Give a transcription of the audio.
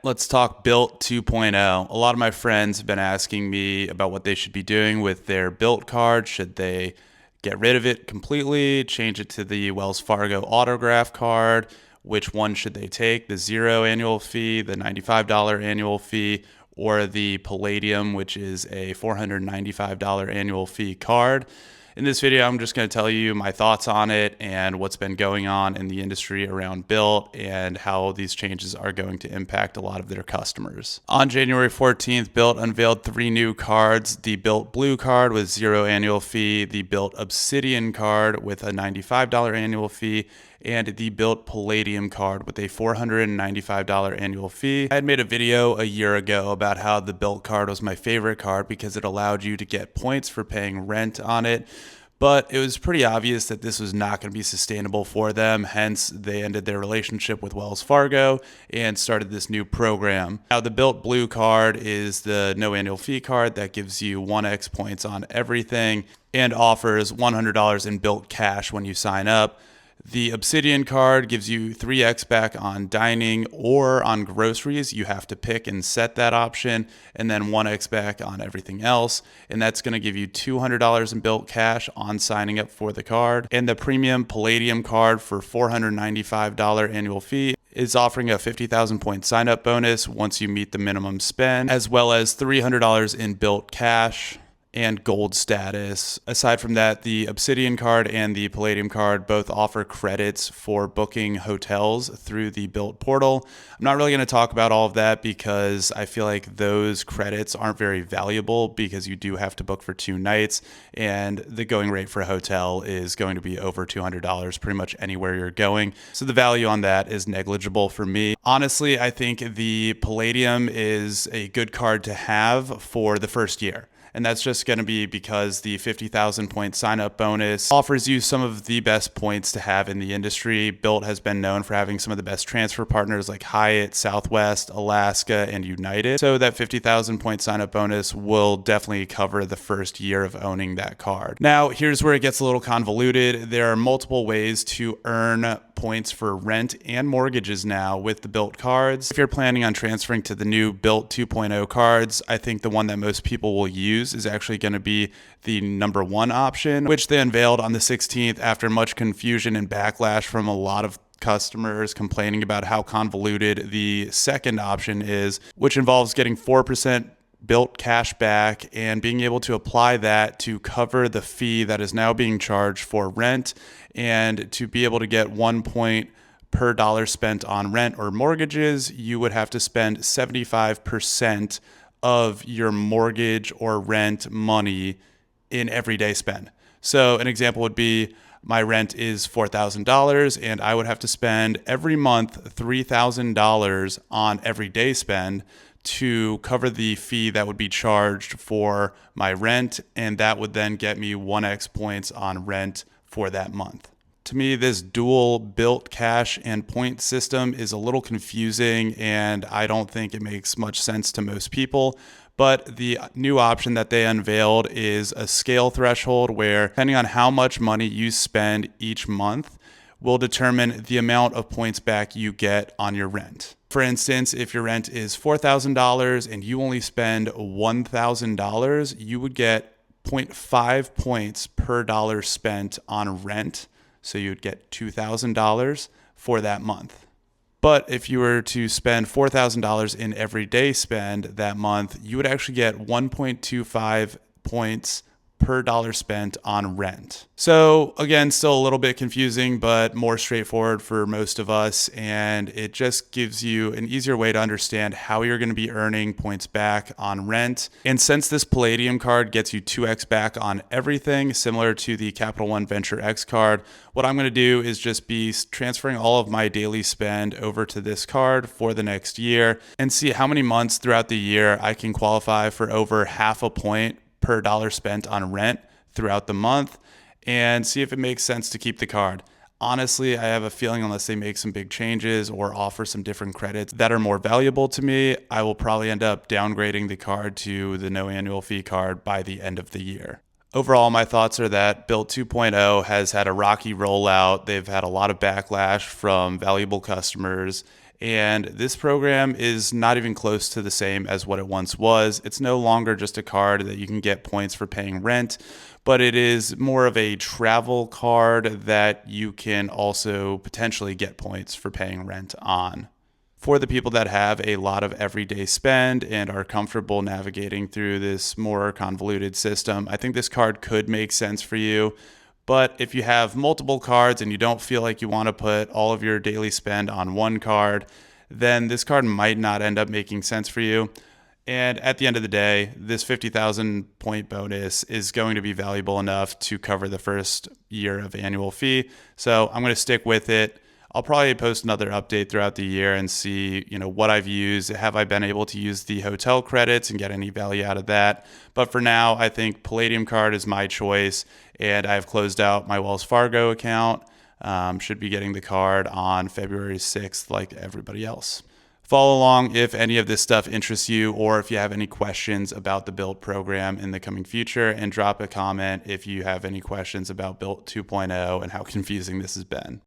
let's talk Bilt 2.0. A lot of my friends have been asking me about what they should be doing with their Bilt card. Should they get rid of it completely, change it to the Wells Fargo autograph card? Which one should they take? The $0 annual fee, the $95 annual fee, or the Palladium, which is a $495 annual fee card? In this video, I'm just going to tell you my thoughts on it and what's been going on in the industry around Bilt and how these changes are going to impact a lot of their customers. On January 14th, Bilt unveiled 3 new cards: the Bilt Blue Card with $0 annual fee, the Bilt Obsidian Card with a $95 annual fee, and the Bilt Palladium Card with a $495 annual fee. I had made a video a year ago about how the Bilt card was my favorite card because it allowed you to get points for paying rent on it. But it was pretty obvious that this was not going to be sustainable for them. Hence, they ended their relationship with Wells Fargo and started this new program. Now, the Bilt Blue Card is the no annual fee card that gives you 1x points on everything and offers $100 in Bilt Cash when you sign up. The Obsidian card gives you 3x back on dining or on groceries. You have to pick and set that option, and then 1x back on everything else. And that's going to give you $200 in Bilt Cash on signing up for the card. And the Premium Palladium card for $495 annual fee is offering a 50,000 point sign up bonus once you meet the minimum spend, as well as $300 in Bilt Cash and gold status. Aside from that, the Obsidian card and the Palladium card both offer credits for booking hotels through the Bilt portal. I'm not really going to talk about all of that because I feel like those credits aren't very valuable because you do have to book for 2 nights, and the going rate for a hotel is going to be over $200 pretty much anywhere you're going. So the value on that is negligible for me. Honestly, I think the Palladium is a good card to have for the first year. And that's just going to be because the 50,000 point sign up bonus offers you some of the best points to have in the industry. Bilt has been known for having some of the best transfer partners like Hyatt, Southwest, Alaska, and United. So that 50,000 point sign up bonus will definitely cover the first year of owning that card. Now, here's where it gets a little convoluted. There are multiple ways to earn points for rent and mortgages now with the Bilt cards. If you're planning on transferring to the new Bilt 2.0 cards, I think the one that most people will use is actually going to be the number 1 option, which they unveiled on the 16th after much confusion and backlash from a lot of customers complaining about how convoluted the second option is, which involves getting 4% Bilt cash back and being able to apply that to cover the fee that is now being charged for rent, and to be able to get 1 point per dollar spent on rent or mortgages, you would have to spend 75% of your mortgage or rent money in everyday spend. So an example would be my rent is $4,000 and I would have to spend every month $3,000 on everyday spend to cover the fee that would be charged for my rent, and that would then get me 1x points on rent for that month. To me, this dual Bilt cash and point system is a little confusing, and I don't think it makes much sense to most people. But the new option that they unveiled is a scale threshold where, depending on how much money you spend each month, will determine the amount of points back you get on your rent. For instance, if your rent is $4,000 and you only spend $1,000, you would get 0.5 points per dollar spent on rent. So you'd get $2,000 for that month. But if you were to spend $4,000 in everyday spend that month, you would actually get 1.25 points per dollar spent on rent. So again, still a little bit confusing, but more straightforward for most of us. And it just gives you an easier way to understand how you're going to be earning points back on rent. And since this Palladium card gets you 2x back on everything, similar to the Capital One Venture X card, what I'm going to do is just be transferring all of my daily spend over to this card for the next year and see how many months throughout the year I can qualify for over half a point per dollar spent on rent throughout the month, and see if it makes sense to keep the card. Honestly, I have a feeling unless they make some big changes or offer some different credits that are more valuable to me, I will probably end up downgrading the card to the no annual fee card by the end of the year. Overall, my thoughts are that Bilt 2.0 has had a rocky rollout. They've had a lot of backlash from valuable customers, And this program is not even close to the same as what it once was. It's no longer just a card that you can get points for paying rent, but it is more of a travel card that you can also potentially get points for paying rent on. For the people that have a lot of everyday spend and are comfortable navigating through this more convoluted system, I think this card could make sense for you. But if you have multiple cards and you don't feel like you want to put all of your daily spend on one card, then this card might not end up making sense for you. And at the end of the day, this 50,000 point bonus is going to be valuable enough to cover the first year of annual fee. So I'm going to stick with it. I'll probably post another update throughout the year and see, what I've used. Have I been able to use the hotel credits and get any value out of that? But for now, I think Palladium Card is my choice, and I've closed out my Wells Fargo account. Should be getting the card on February 6th like everybody else. Follow along if any of this stuff interests you, or if you have any questions about the Bilt program in the coming future, and drop a comment if you have any questions about Bilt 2.0 and how confusing this has been.